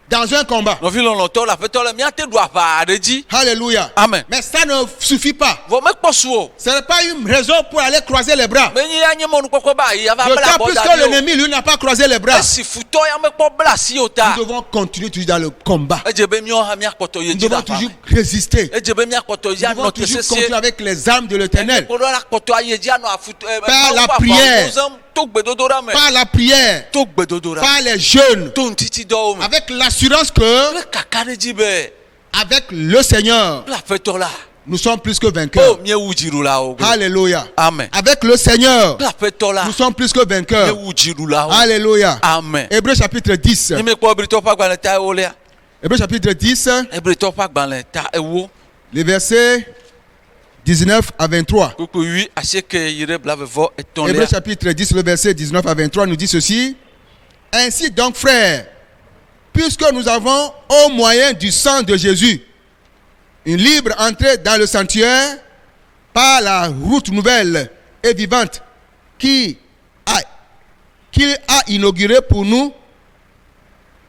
dans un combat. Nɔvi lɔlɔtɔ le aƒetɔ le miate ɖu aʋa aɖe dzi. Alléluia. Amen. Mais ça ne suffit pas. Vɔ mekpɔ su o. Ce n'est pas une raison pour aller croiser les bras. Menye ya nye mɔnukpɔkpɔ ba ayi ava bla D'autant abɔ plus da que ɖi o. l'ennemi, lui, n'a pas croisé les bras. Esi futɔ ya mekpɔ bla asi o ta. Nous devons continuer toujours dans le combat. Edze be miawo hã miakpɔtɔ ye Nous dzi devons ɖe aʋa toujours me. résister. Edze be miakpɔtɔ Nous ya devons nɔ te toujours sesĩe. continuer avec les armes de l'éternel. Kpɔɖɔ la kpɔtɔ ayi dzi anɔ afutu. Par la prière. To gbedodoɖa me. Par la prière, To gbedodoɖa. par les jeûnes, To ŋtitidɔwo me. avec l'assurance que, Kple kaka ɖe dzi be avec le Seigneur, kple aƒetɔ la. nous sommes plus que O vainqueurs. miewu dziɖulawo. Alléluia. Amen. Avec le Seigneur, Kple aƒetɔ la. nous sommes plus que vainqueurs. Miewu dziɖulawo. Alléluia. Amen. Hébreux chapitre 10. Ne mekpɔ Hebritɔwo ƒe agbalẽ ta ewolia. Hébreux chapitre 10, Hebritɔwo ƒe agbalẽ ta ewo. les versets 19 à 23. Kpekpe 8 asieke yi ɖe blavevɔ Hébreux etɔ̃lia. chapitre 10, le verset 19 à 23 nous dit ceci. Ainsi donc, frères, puisque nous avons au moyen du sang de Jésus une libre entrée dans le sanctuaire par la route nouvelle et vivante qu'il a inaugurée pour nous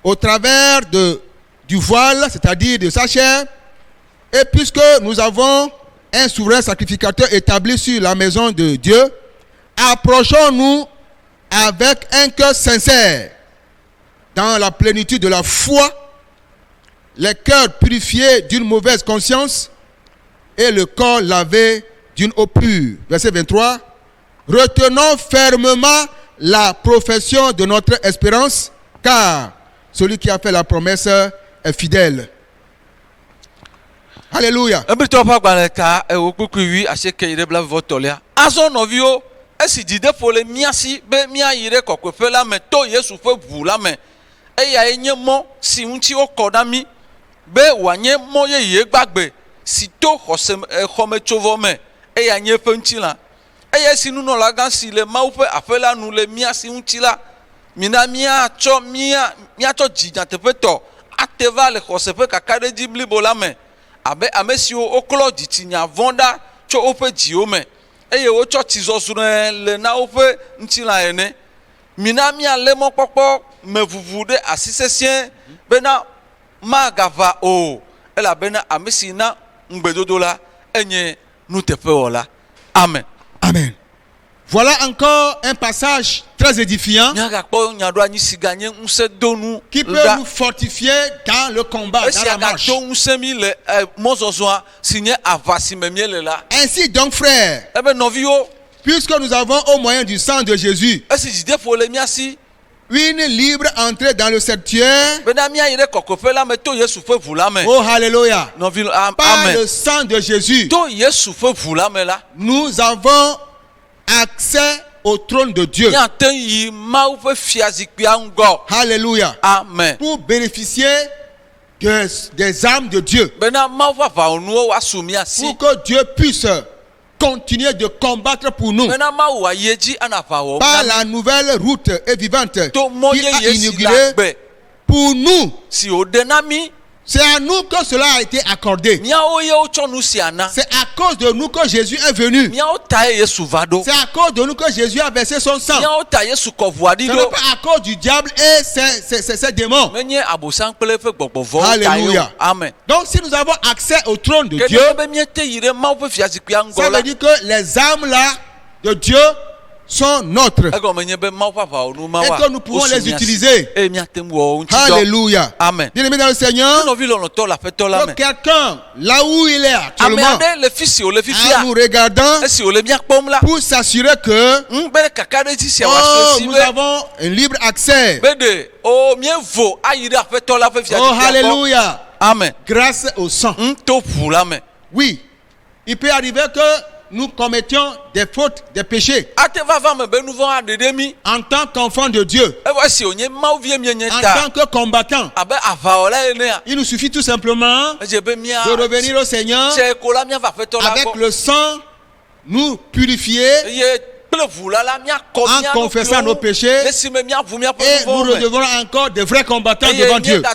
au travers du voile, c'est-à-dire de sa chair, et puisque nous avons un souverain sacrificateur établi sur la maison de Dieu, approchons-nous avec un cœur sincère, dans la plénitude de la foi, les cœurs purifiés d'une mauvaise conscience et le corps lavé d'une eau pure. Verset 23. Retenons fermement la profession de notre espérance, car celui qui a fait la promesse est fidèle. Alléluia. Hebritɔwo ƒe agbalẽ ta ewo kpekpe 8 asieke yi ɖe blavevɔ etɔ̃lia. Azɔ nɔviwo, esi dzideƒo le mía si be míayi ɖe kɔkɔeƒe la me to Yesu ƒe ʋu la me, eyae nye mɔ si ŋuti wokɔ na mí be wòanye mɔ yeye gbagbe si to xɔmetsovɔ me eya nye eƒe ŋutilã. Eya esi nunɔlagã si le Mawu ƒe aƒe la nu le mía si ŋuti la, mina míatsɔ dzinyateƒetɔ ate va le xɔse ƒe kakaɖedzi blibo la me abe ame siwo woklɔ dzitsinya vɔ̃ ɖa tso woƒe dziwo me eye wotsɔ tizɔzrɔ̃e le na woƒe ŋutilã ene. Mina míalé mɔkpɔkpɔ me vuvu ɖe asi sesĩe bena magava o elabena ame si na ŋugbedodo la enye nuteƒewɔla. Amen. Amen. Voilà encore un passage très édifiant Míagakpɔ nyaɖo anyi si ganye ŋusẽdonu qui peut ɖa. nous fortifier dans le combat, dans Esi la marche. agato ŋusẽ mi le mɔzɔzɔa si nye aʋa si me míele la. Ainsi donc, frères, Ebe nɔviwo, puisque nous avons au moyen du sang de Jésus esi dzideƒo le mía si une libre entrée dans le sanctuaire, bena míayi ɖe kɔkɔeƒe la me to Yesu ƒe ʋu la me. oh alléluia, Nɔvi par amen. le sang de Jésus, To Yesu ƒe ʋu la me la. nous avons accès au trône de Dieu. Míate yi Mawu ƒe fiazikpuia ŋgɔ. Alléluia. Amen. Pour bénéficier des âmes de Dieu. Bena Mawu ƒe aʋawɔnuwo woasu mía si. Pour que Dieu puisse continuer de combattre pour nous Bena Mawu wòayi edzi anɔ aʋa wɔm par na mí. la nouvelle route et vivante To mɔ qu'il a yeye si la inaugurée gbe pour nous. si wòɖe na mí. C'est à nous que cela a été accordé. Míawo ye wotsɔ nu sia na. C'est à cause de nous que Jésus est venu. Míawo ta ye Yesu va ɖo. C'est à cause de nous que Jésus a versé son sang. Míawo ta Yesu kɔ ʋua ɖi Ce n'est ɖo. pas à cause du diable et ses démons. Menye abosam kple eƒe gbɔgbɔ vɔwo ta ye Alléluia. o. Amen. Donc si nous avons accès au trône de Ke Dieu, ne be míete yi ɖe Mawu ƒe fiazikpuia ça ŋgɔ la, veut dire que les âmes là de Dieu sont nôtres et que nous pouvons les utiliser. Alléluia. Amen. Bien-aimés dans le Seigneur, que quelqu'un, là où il est actuellement, en nous regardant, pour s'assurer que nous avons un libre accès. Oh, alléluia. Amen. Grâce au sang. Oui, il peut arriver que nous commettions des fautes, des péchés en tant qu'enfants de Dieu, en tant que combattants. Il nous suffit tout simplement de revenir au Seigneur avec le sang, nous purifier en confessant nos péchés, et nous redevenons encore de vrais combattants devant Dieu. Nous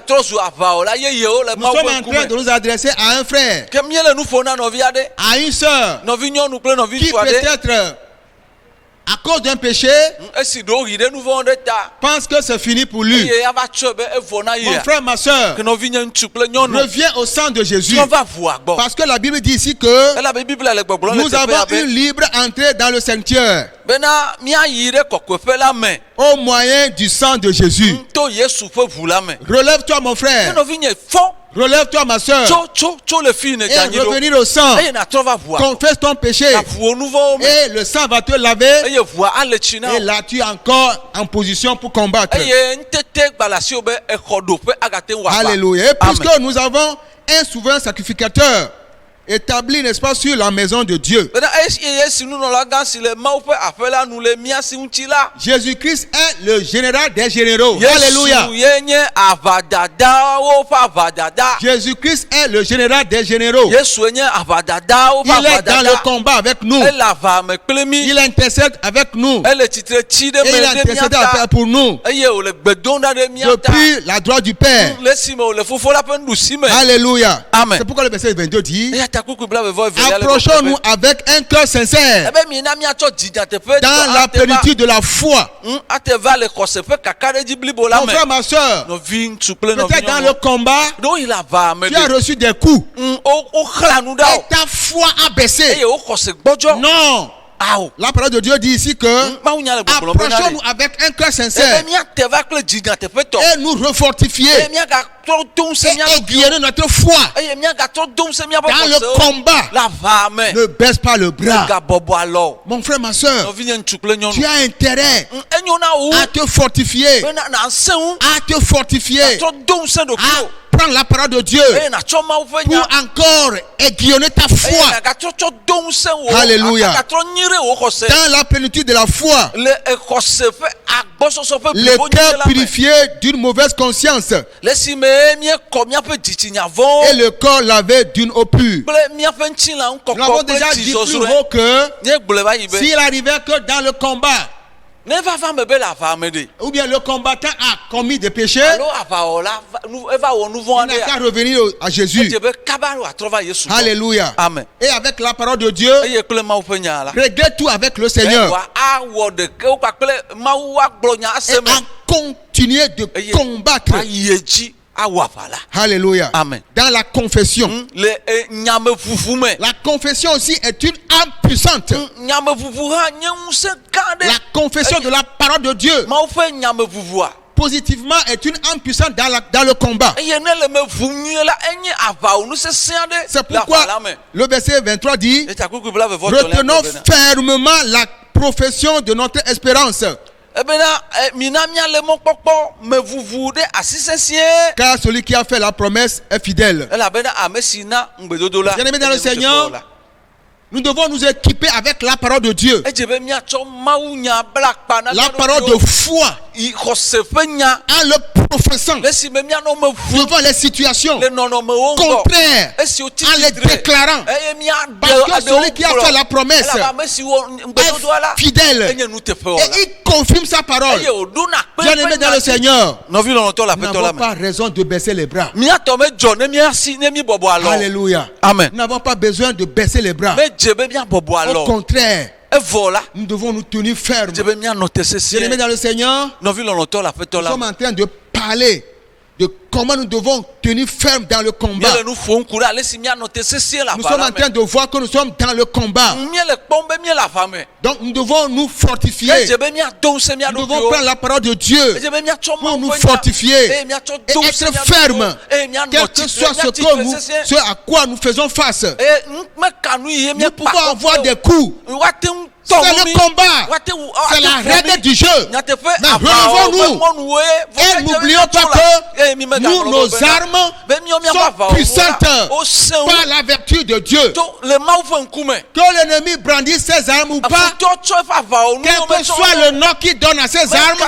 sommes en train de nous adresser à un frère, à une sœur qui peut-être, à cause d'un péché, pense que c'est fini pour lui. Mon frère, ma soeur, reviens au sang de Jésus. Parce que la Bible dit ici que nous avons une libre entrée dans le sanctuaire au moyen du sang de Jésus. Relève-toi, mon frère. Relève-toi, ma soeur, et revenir au sang. Confesse ton péché et le sang va te laver, et là tu es encore en position pour combattre. Alléluia. Et puisque nous avons un souverain sacrificateur établi, n'est-ce pas, sur la maison de Dieu, Jésus-Christ est le général des généraux. Alléluia. Jésus-Christ est le général des généraux. Il est dans le combat avec nous. Il intercède avec nous. Et il intercède pour nous depuis la droite du Père. Alléluia. C'est pourquoi le verset 22 dit: approchons-nous avec un cœur sincère dans la plénitude de la foi. Mon frère, ma soeur, peut-être dans le combat, tu as reçu des coups et ta foi a baissé. Non. La parole de Dieu dit ici que approchons-nous avec un cœur sincère et nous refortifier et aiguiller notre foi dans le combat. Ne baisse pas le bras. Mon frère, ma soeur, tu as intérêt à te fortifier, à prendre la parole de Dieu pour encore aiguillonner ta foi. Alléluia. Dans la plénitude de la foi, le cœur purifié d'une mauvaise conscience et le corps lavé d'une eau pure. Nous avons déjà dit plus haut que s'il arrivait que dans le combat, ou bien le combattant a commis des péchés, il n'a qu'à revenir à Jésus. Alléluia. Amen. Et avec la parole de Dieu, réglez tout avec le Seigneur. Et à continuer de combattre. Alléluia. Amen. Dans la confession. La confession aussi est une âme puissante. La confession de la parole de Dieu positivement est une âme puissante dans le combat. C'est pourquoi le verset 23 dit: retenons fermement la profession de notre espérance, car celui qui a fait la promesse est fidèle. Bien-aimés dans le Seigneur, nous devons nous équiper avec la parole de Dieu, la parole de foi, en le professant devant les situations contraires, en les déclarant, parce que celui qui a fait la promesse est fidèle et il confirme sa parole. Bien-aimés dans le Seigneur, nous n'avons pas raison de baisser les bras. Alléluia. Amen. Nous n'avons pas besoin de baisser les bras. Au contraire, nous devons nous tenir fermes. Bien-aimés dans le Seigneur, nous sommes en train de parler de comment nous devons tenir ferme dans le combat. Nous sommes en train de voir que nous sommes dans le combat. Donc nous devons nous fortifier. Nous devons prendre la parole de Dieu pour nous fortifier et être ferme, quel que soit ce à quoi nous faisons face. Nous pouvons avoir des coups. C'est le combat, c'est la règle du jeu. Mais relevons-nous et n'oublions pas que nous, nos armes sont puissantes par la vertu de Dieu. Que l'ennemi brandisse ses armes ou pas, quel que soit le nom qu'il donne à ses armes,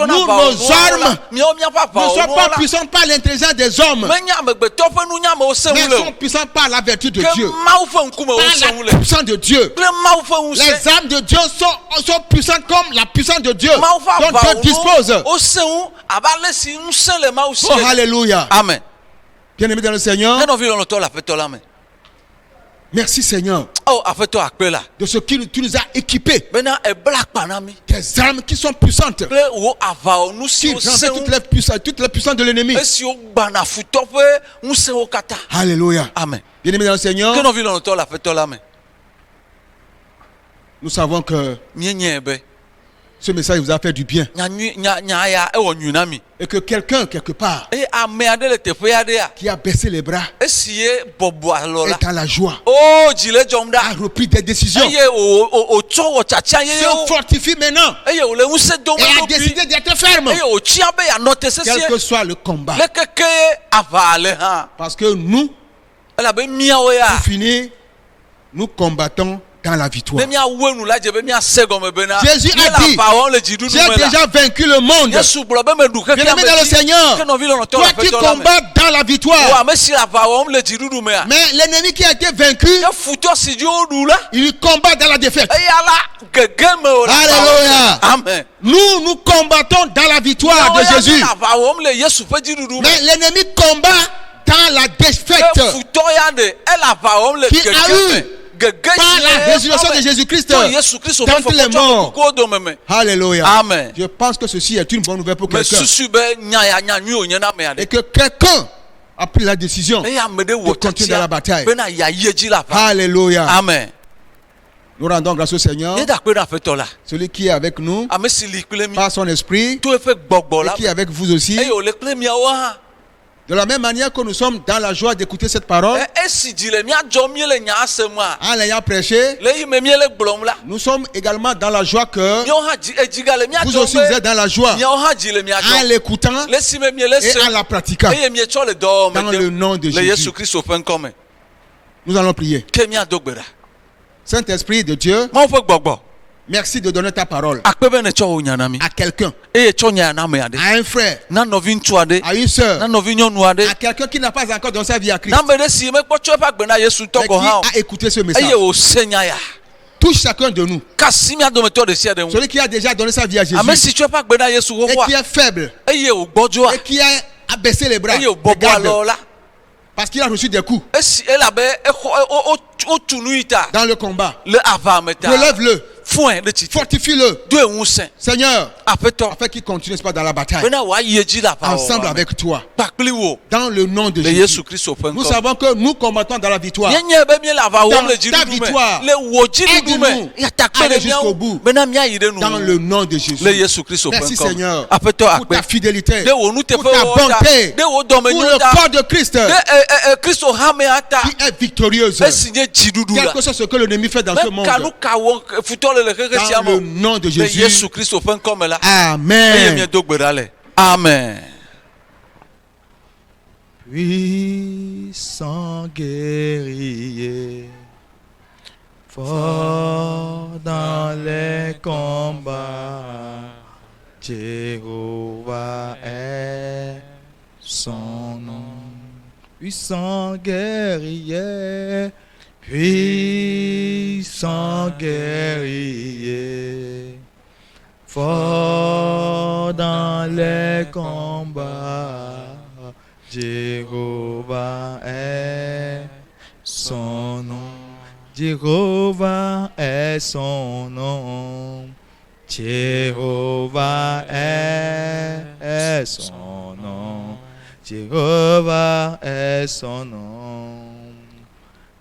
nous, nos armes ne sont pas puissantes par l'intelligence des hommes, mais sont puissantes par la vertu de Dieu, par la puissance de Dieu. Les armes de Dieu sont puissantes comme la puissance de Dieu dont Dieu dispose. Oh, alléluia. Amen. Bien-aimés dans le Seigneur, merci Seigneur de ce que tu nous as équipés. Des armes qui sont puissantes, qui renversent toute la puissance de l'ennemi. Alléluia. Amen. Bien-aimés dans le Seigneur, nous savons que ce message vous a fait du bien. Et que quelqu'un, quelque part, qui a baissé les bras, est dans la joie, a repris des décisions, se fortifie maintenant et a décidé d'être ferme, quel que soit le combat. Parce que nous, pour finir, nous combattons dans la victoire. Jésus a dit, j'ai déjà vaincu le monde. Bien-aimé dans le Seigneur, toi qui combats dans la victoire. Mais l'ennemi qui a été vaincu, il combat dans la défaite. Alléluia. Amen. Nous combattons dans la victoire de Jésus. Mais l'ennemi combat dans la défaite qui a eu par la résurrection de Jésus-Christ d'entre les morts. Alléluia. Amen. Je pense que ceci est une bonne nouvelle pour quelqu'un. Et que quelqu'un a pris la décision de continuer dans la bataille. Alléluia. Amen. Nous rendons grâce au Seigneur, celui qui est avec nous par son esprit et qui est avec vous aussi. De la même manière que nous sommes dans la joie d'écouter cette parole, en l'ayant prêché, nous sommes également dans la joie que vous aussi vous êtes dans la joie en l'écoutant et en la pratiquant. Dans le nom de Jésus. Nous allons prier. Saint-Esprit de Dieu, merci de donner ta parole à quelqu'un, à un frère, à une soeur, à quelqu'un qui n'a pas encore donné sa vie à Christ, mais qui a écouté ce message. Touche chacun de nous. Celui qui a déjà donné sa vie à Jésus et qui est faible et qui a abaissé les bras, regarde, parce qu'il a reçu des coups dans le combat. Relève-le, fortifie-le, Seigneur, afin qu'il continue pas dans la bataille ensemble avec toi, dans le nom de Jésus. Nous savons que nous combattons dans la victoire. Dans ta victoire, aide-nous à aller jusqu'au bout, dans le nom de Jésus. Merci Seigneur pour ta fidélité, pour ta bonté, pour le corps de Christ qui est victorieuse, quel que soit ce que l'ennemi fait dans ce monde. Dans le nom de Jésus. Amen. Amen. Puissant guerrier, fort dans les combats, Jéhovah est son nom. Puissant guerrier, puissant guerrier, fort dans les combats, Jéhovah est son nom. Jéhovah est son nom. Jéhovah est son nom. Jéhovah est son nom.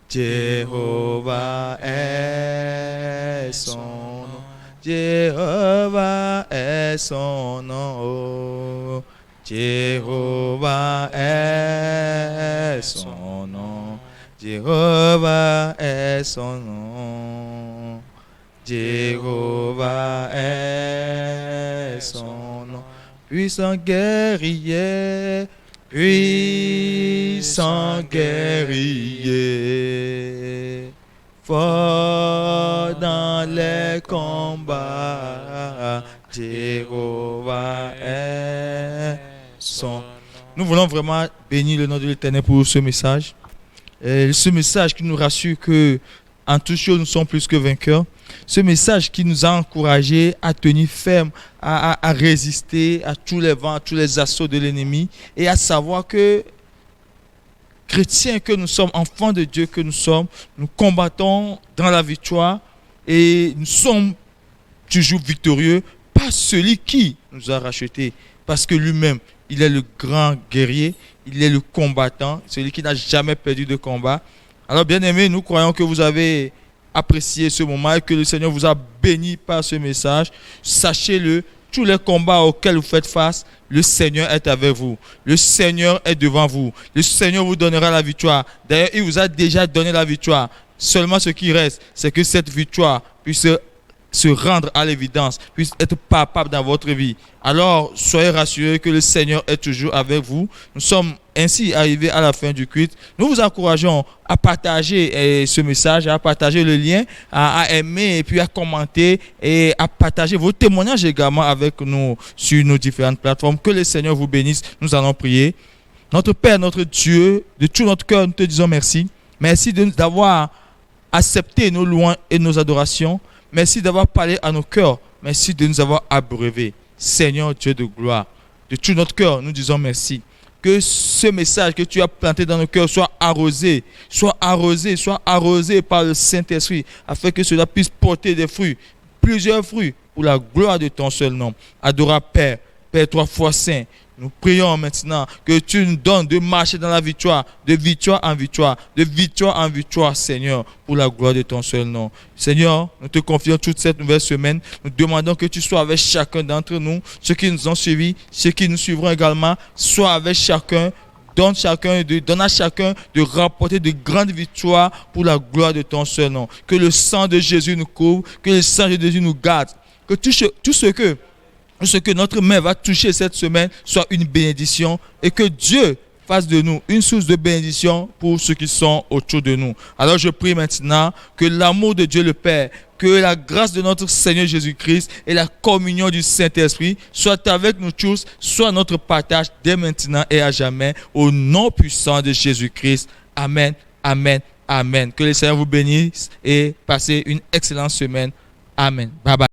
Jéhovah est son nom. Jéhovah est son nom. Oh. Jéhovah est son nom. Jéhovah est son nom. Jéhovah est son nom. Puissant guerrier, puissant guerrier, fort dans les combats, Jéhovah est son. Nous voulons vraiment bénir le nom de l'Éternel pour ce message. Et ce message qui nous rassure que en toutes choses nous sommes plus que vainqueurs. Ce message qui nous a encouragés à tenir ferme, à résister à tous les vents, à tous les assauts de l'ennemi et à savoir que chrétiens que nous sommes, enfants de Dieu que nous sommes, nous combattons dans la victoire et nous sommes toujours victorieux par celui qui nous a rachetés. Parce que lui-même, il est le grand guerrier, il est le combattant, celui qui n'a jamais perdu de combat. Alors bien aimés, nous croyons que vous avez apprécié ce moment et que le Seigneur vous a béni par ce message. Sachez-le, tous les combats auxquels vous faites face, le Seigneur est avec vous. Le Seigneur est devant vous. Le Seigneur vous donnera la victoire. D'ailleurs, il vous a déjà donné la victoire. Seulement ce qui reste, c'est que cette victoire puisse se rendre à l'évidence, puisse être palpable dans votre vie. Alors, soyez rassurés que le Seigneur est toujours avec vous. Nous sommes ainsi arrivés à la fin du culte. Nous vous encourageons à partager ce message, à partager le lien, à aimer et puis à commenter et à partager vos témoignages également avec nous sur nos différentes plateformes. Que le Seigneur vous bénisse. Nous allons prier. Notre Père, notre Dieu, de tout notre cœur, nous te disons merci. Merci d'avoir accepté nos louanges et nos adorations. Merci d'avoir parlé à nos cœurs. Merci de nous avoir abreuvés. Seigneur Dieu de gloire, de tout notre cœur, nous disons merci. Que ce message que tu as planté dans nos cœurs soit arrosé par le Saint-Esprit, afin que cela puisse porter des fruits, plusieurs fruits, pour la gloire de ton seul nom. Adorable Père, Père 3 fois saint, nous prions maintenant que tu nous donnes de marcher dans la victoire, de victoire en victoire, de victoire en victoire, Seigneur, pour la gloire de ton seul nom. Seigneur, nous te confions toute cette nouvelle semaine. Nous demandons que tu sois avec chacun d'entre nous, ceux qui nous ont suivis, ceux qui nous suivront également. Sois avec chacun, donne à chacun de remporter de grandes victoires pour la gloire de ton seul nom. Que le sang de Jésus nous couvre, que le sang de Jésus nous garde, que tout ce que notre main va toucher cette semaine soit une bénédiction et que Dieu fasse de nous une source de bénédiction pour ceux qui sont autour de nous. Alors je prie maintenant que l'amour de Dieu le Père, que la grâce de notre Seigneur Jésus-Christ et la communion du Saint-Esprit soient avec nous tous, soit notre partage dès maintenant et à jamais, au nom puissant de Jésus-Christ. Amen, amen, amen. Que le Seigneur vous bénisse et passez une excellente semaine. Amen. Bye bye.